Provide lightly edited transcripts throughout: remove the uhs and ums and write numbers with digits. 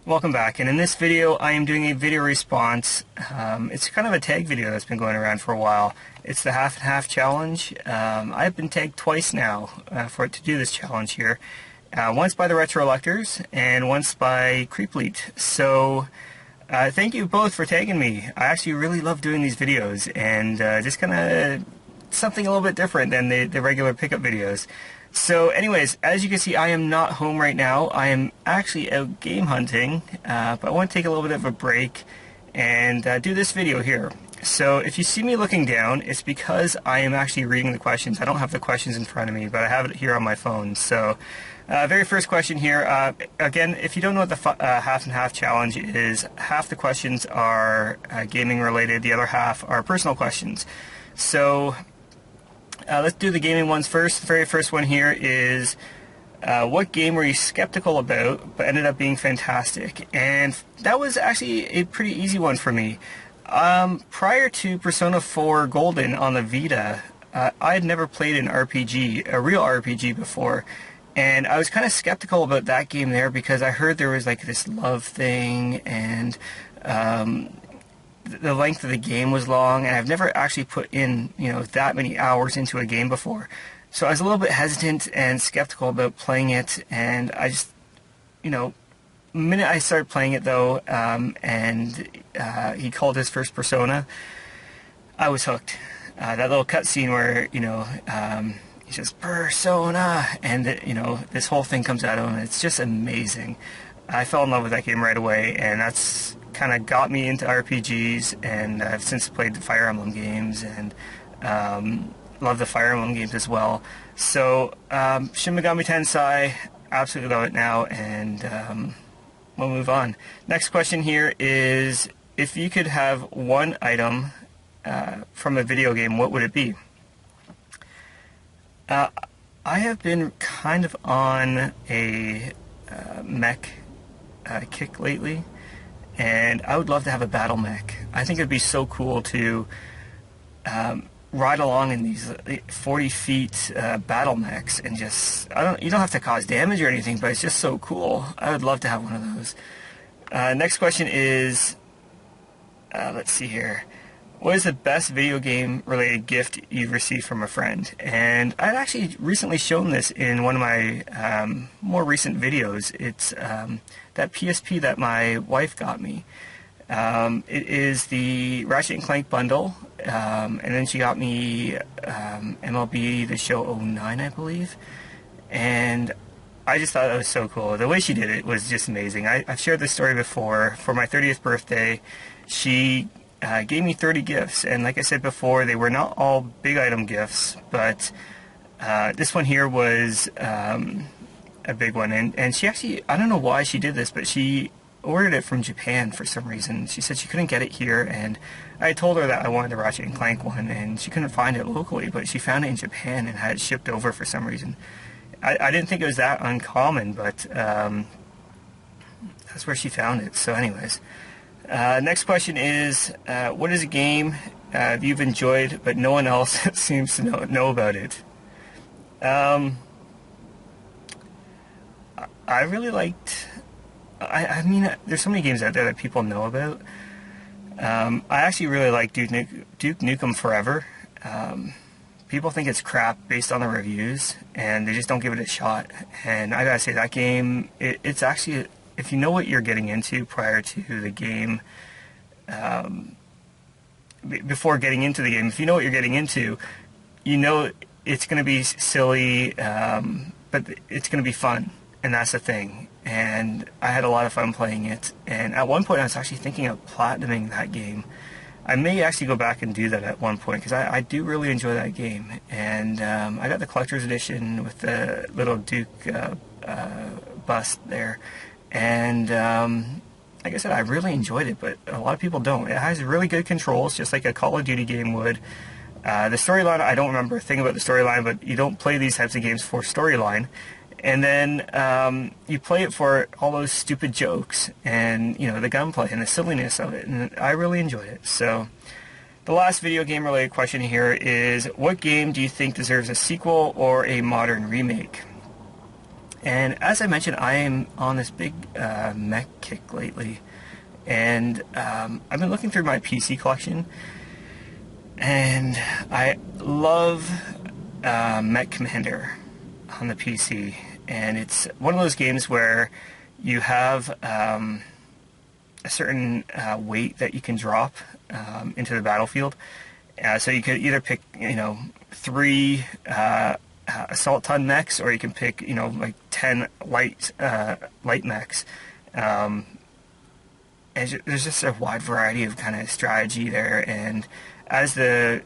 Welcome back, and in this video I am doing a video response. It's kind of a tag video that's been going around for a while. It's the half and half challenge. I've been tagged twice now for it to do this challenge here. Once by the Retrollectors and once by Creep1337. So thank you both for tagging me. I actually really love doing these videos, and just kind of something a little bit different than the regular pickup videos. So anyways, as you can see, I am not home right now. I am actually out game hunting, but I want to take a little bit of a break and do this video here. So if you see me looking down, it's because I am actually reading the questions. I don't have the questions in front of me, but I have it here on my phone. So very first question here. Again, if you don't know what the half and half challenge is, half the questions are gaming related, the other half are personal questions. So let's do the gaming ones first. The very first one here is, what game were you skeptical about but ended up being fantastic? And that was actually a pretty easy one for me. Prior to Persona 4 Golden on the Vita, I had never played an RPG, a real RPG before, and I was kind of skeptical about that game there because I heard there was like this love thing, and the length of the game was long, and I've never actually put in, that many hours into a game before. So I was a little bit hesitant and skeptical about playing it, and I just, the minute I started playing it though, and he called his first Persona, I was hooked. That little cutscene where, he says, Persona, and, this whole thing comes out of him, and it's just amazing. I fell in love with that game right away, and that's kind of got me into RPGs, and I've since played the Fire Emblem games, and love the Fire Emblem games as well. So Shin Megami Tensei, absolutely love it now, and we'll move on. Next question here is, if you could have one item from a video game, what would it be? I have been kind of on a mech kick lately, and I would love to have a battle mech. I think it'd be so cool to ride along in these 40 feet battle mechs and just, you don't have to cause damage or anything, but it's just so cool. I would love to have one of those. Next question is, let's see here. What is the best video game related gift you've received from a friend? And I've actually recently shown this in one of my more recent videos. It's that PSP that my wife got me. It is the Ratchet & Clank bundle, and then she got me MLB The Show 09, I believe. And I just thought that was so cool. The way she did it was just amazing. I've shared this story before. For my 30th birthday, she gave me 30 gifts, and like I said before, they were not all big item gifts, but this one here was a big one, and she actually, I don't know why she did this, but she ordered it from Japan for some reason. She said she couldn't get it here, and I told her that I wanted the Ratchet & Clank one, and she couldn't find it locally, but she found it in Japan and had it shipped over for some reason. I didn't think it was that uncommon, but that's where she found it. So anyways, next question is, what is a game you've enjoyed but no one else seems to know about it? I really liked, I mean, there's so many games out there that people know about. I actually really like Duke Nukem Forever. People think it's crap based on the reviews, and they just don't give it a shot. And I gotta say, that game, it's actually, if you know what you're getting into prior to the game, before getting into the game, if you know what you're getting into, you know it's going to be silly, but it's going to be fun, and that's the thing. And I had a lot of fun playing it, and at one point I was actually thinking of platinuming that game. I may actually go back and do that at one point, because I do really enjoy that game. And I got the collector's edition with the little Duke bust there. And like I said, I really enjoyed it, but a lot of people don't. It has really good controls, just like a Call of Duty game would. The storyline, I don't remember a thing about the storyline, but you don't play these types of games for storyline. And then you play it for all those stupid jokes and, the gunplay and the silliness of it. And I really enjoyed it. So the last video game related question here is, what game do you think deserves a sequel or a modern remake? And as I mentioned, I am on this big mech kick lately, and I've been looking through my PC collection, and I love Mech Commander on the PC, and it's one of those games where you have a certain weight that you can drop into the battlefield. So you could either pick, 3 assault ton mechs, or you can pick, like 10 light mechs. And there's just a wide variety of kind of strategy there, and as the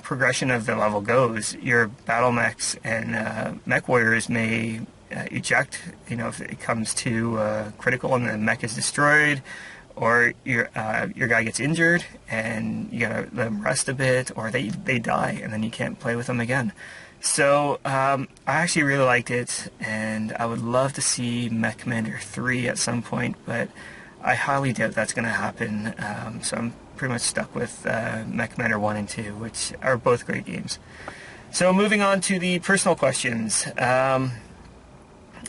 progression of the level goes, your battle mechs and mech warriors may eject, if it comes to critical and the mech is destroyed, or your guy gets injured and you gotta let them rest a bit, or they die and then you can't play with them again. So I actually really liked it, and I would love to see Mech Commander 3 at some point, but I highly doubt that's going to happen. So I'm pretty much stuck with Mech Commander 1 and 2, which are both great games. So moving on to the personal questions. There's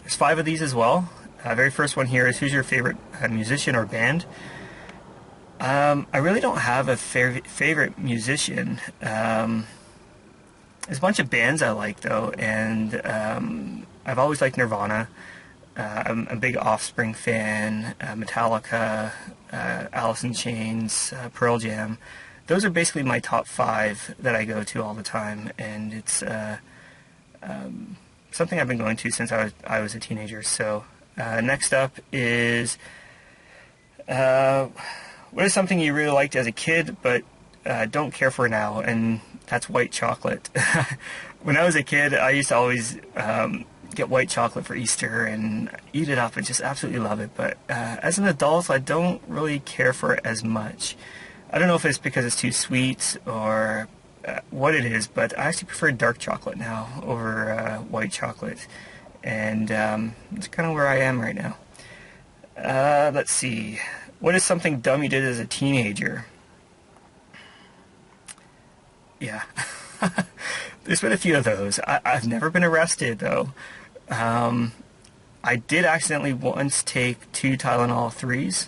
5 of these as well. Very first one here is, who's your favorite musician or band? I really don't have a favorite musician. There's a bunch of bands I like, though, and I've always liked Nirvana. I'm a big Offspring fan, Metallica, Alice in Chains, Pearl Jam. Those are basically my top 5 that I go to all the time, and it's something I've been going to since I was a teenager. So next up is, what is something you really liked as a kid but don't care for now? And that's white chocolate. When I was a kid, I used to always get white chocolate for Easter and eat it up and just absolutely love it. But as an adult, I don't really care for it as much. I don't know if it's because it's too sweet or what it is, but I actually prefer dark chocolate now over white chocolate. And it's kind of where I am right now. Let's see. What is something dumb you did as a teenager? Yeah. There's been a few of those. I've never been arrested, though. I did accidentally once take 2 Tylenol 3s.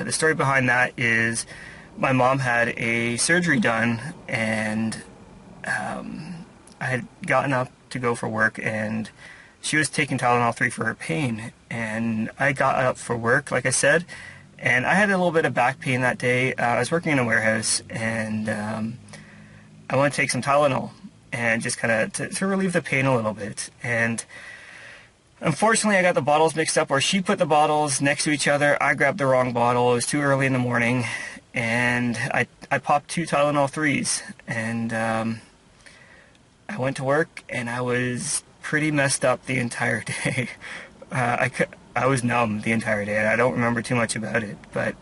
The story behind that is my mom had a surgery done, and I had gotten up to go for work, and she was taking Tylenol 3 for her pain. And I got up for work, like I said, and I had a little bit of back pain that day. I was working in a warehouse, and I wanted to take some Tylenol and just kind of to relieve the pain a little bit. And unfortunately, I got the bottles mixed up, or she put the bottles next to each other. I grabbed the wrong bottle. It was too early in the morning, and I popped 2 Tylenol 3s. And I went to work, and I was pretty messed up the entire day. I was numb the entire day, and I don't remember too much about it. But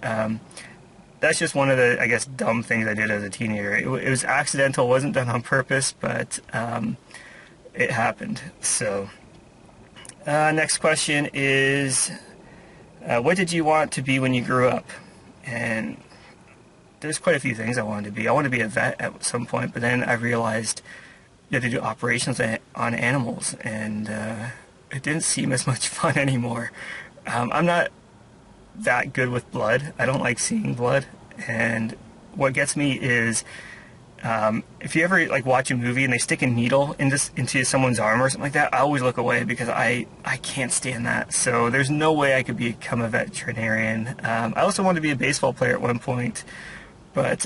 that's just one of the, I guess, dumb things I did as a teenager. It was accidental, wasn't done on purpose, but it happened. So, next question is, what did you want to be when you grew up? And there's quite a few things I wanted to be. I wanted to be a vet at some point, but then I realized you had to do operations on animals, and it didn't seem as much fun anymore. I'm not that good with blood. I don't like seeing blood, and what gets me is if you ever watch a movie and they stick a needle into someone's arm or something like that, I always look away because I can't stand that. So there's no way I could become a veterinarian. I also wanted to be a baseball player at one point, but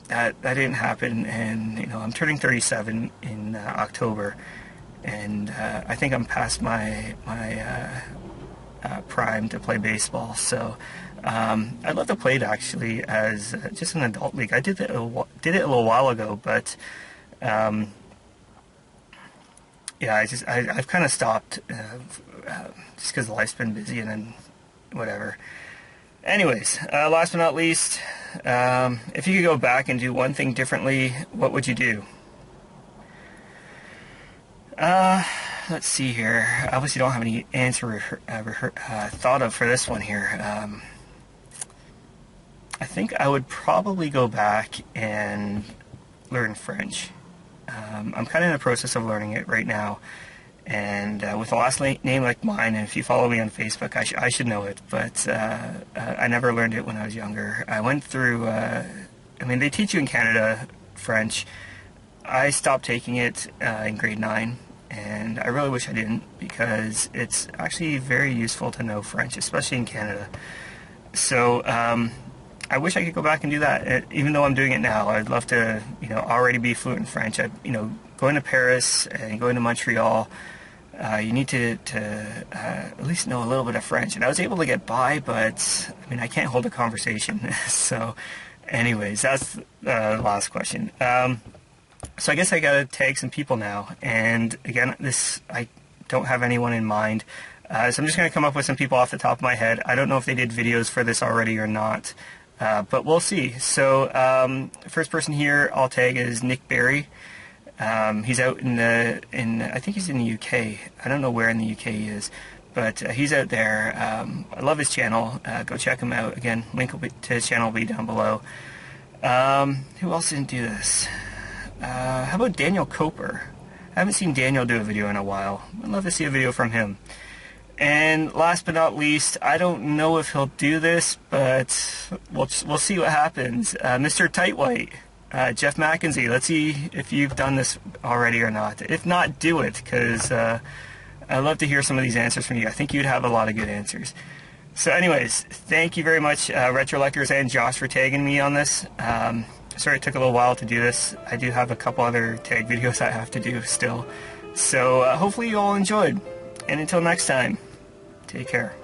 that didn't happen. And I'm turning 37 in October, and I think I'm past my prime to play baseball. So I'd love to play it actually as just an adult league. I did it a little while ago, but yeah, I've kind of stopped just because life's been busy, and then whatever. Anyways, last but not least, if you could go back and do one thing differently, what would you do? Let's see here. I obviously don't have any answer thought of for this one here. I think I would probably go back and learn French. I'm kind of in the process of learning it right now, And with a last name like mine, and if you follow me on Facebook, I should know it, but I never learned it when I was younger. I went through, I mean, they teach you in Canada French. I stopped taking it in grade 9, and I really wish I didn't, because it's actually very useful to know French, especially in Canada. So I wish I could go back and do that, even though I'm doing it now. I'd love to, already be fluent in French. Going to Paris and going to Montreal, you need to at least know a little bit of French. And I was able to get by, but I mean, I can't hold a conversation. So anyways, that's the last question. So I guess I gotta tag some people now. And again, I don't have anyone in mind. So I'm just gonna come up with some people off the top of my head. I don't know if they did videos for this already or not, but we'll see. So the first person here I'll tag is Nick Berry. He's out I think he's in the UK. I don't know where in the UK he is, but he's out there. I love his channel. Go check him out. Again, link to his channel will be down below. Who else didn't do this? How about Daniel Coper? I haven't seen Daniel do a video in a while. I'd love to see a video from him. And last but not least, I don't know if he'll do this, but we'll see what happens. Mr. Tightwhite. Jeff McKenzie, let's see if you've done this already or not. If not, do it, because I'd love to hear some of these answers from you. I think you'd have a lot of good answers. So anyways, thank you very much, Retrollectors and Josh, for tagging me on this. Sorry it took a little while to do this. I do have a couple other tag videos I have to do still. So hopefully you all enjoyed. And until next time, take care.